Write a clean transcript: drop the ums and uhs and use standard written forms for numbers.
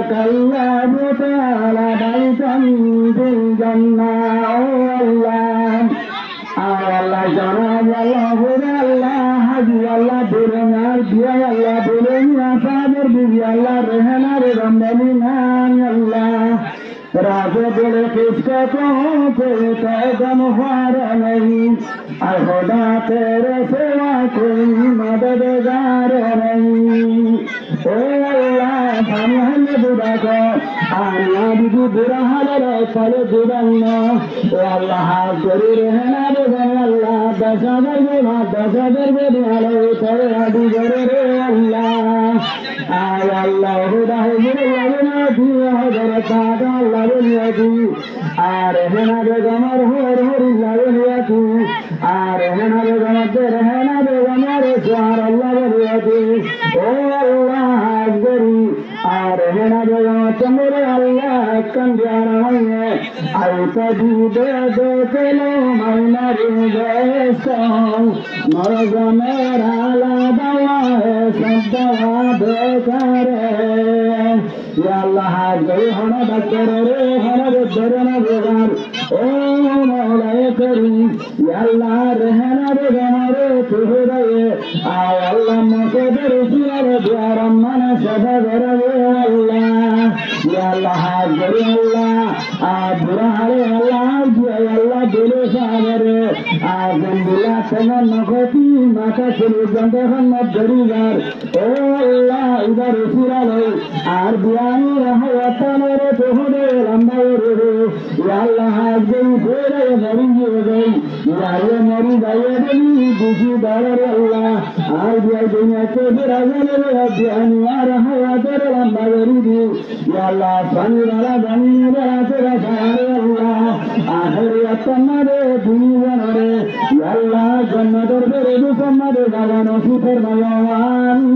لك الله تعالى بيتا في الجنة الله الله جناب الله هدى الله حجي الله بلنا بيا الله بلنا صابر بيا الله رهنا رغمنا الله राजे दिल किसके कोई कदम हार नहीं और खुदा तेरे सिवा कोई मददगार नहीं ओ अल्लाह हम बुरा को आना भी बुरा हाल रे फल बुराना ओ अल्लाह करी रहना रे अल्लाह दशगर में हाल तेरे आदि रे अल्लाह आय अल्लाह खुदा हुजूर दिया हजरत अल्लाह আর হেনা বেগমর হর হরি লালিয়াতি আর হেনা বেগমর হেনা বেগমর সোহার আল্লাহ বলিয়াতি ও আল্লাহ আকবরি আর হেনা বেগমর চমরে আল্লাহ কন্দিয়ার হইয়ে আই তদি দে দে পেলো মাইনারি বেসং মরগমের আলাদা সদ্দা বেকারে या अल्लाह गई होना डॉक्टर रे होना बेदरना बेगार ओ मौलाए करी या अल्लाह रहना रे हमारे तुहरे आय अल्लाह मके दरसिया रे द्वार मन सदा रे अल्लाह या अल्लाह गई अल्लाह आ बुरा रे अल्लाह या अल्लाह दिले सागरे आ गंदिला सना नगती माता चली गंदे हम दरीदार ओ अल्लाह इधर सिरा ले आर बियानी रहा वतनरे तोहरे लंबारे या अल्लाह गई फेरे मरी गई या ये मरी गई बनी दूसरी बार अल्लाह आर बिया दुनिया के बिराजने रे बियानी रहा वतनरे लंबारे या अल्लाह पानी वाला बनी वाला तेरा सारे अल्लाह आखिर वतनरे दुनिया रे या अल्लाह जन्नत रे दुसमरे गाना सुपर भगवान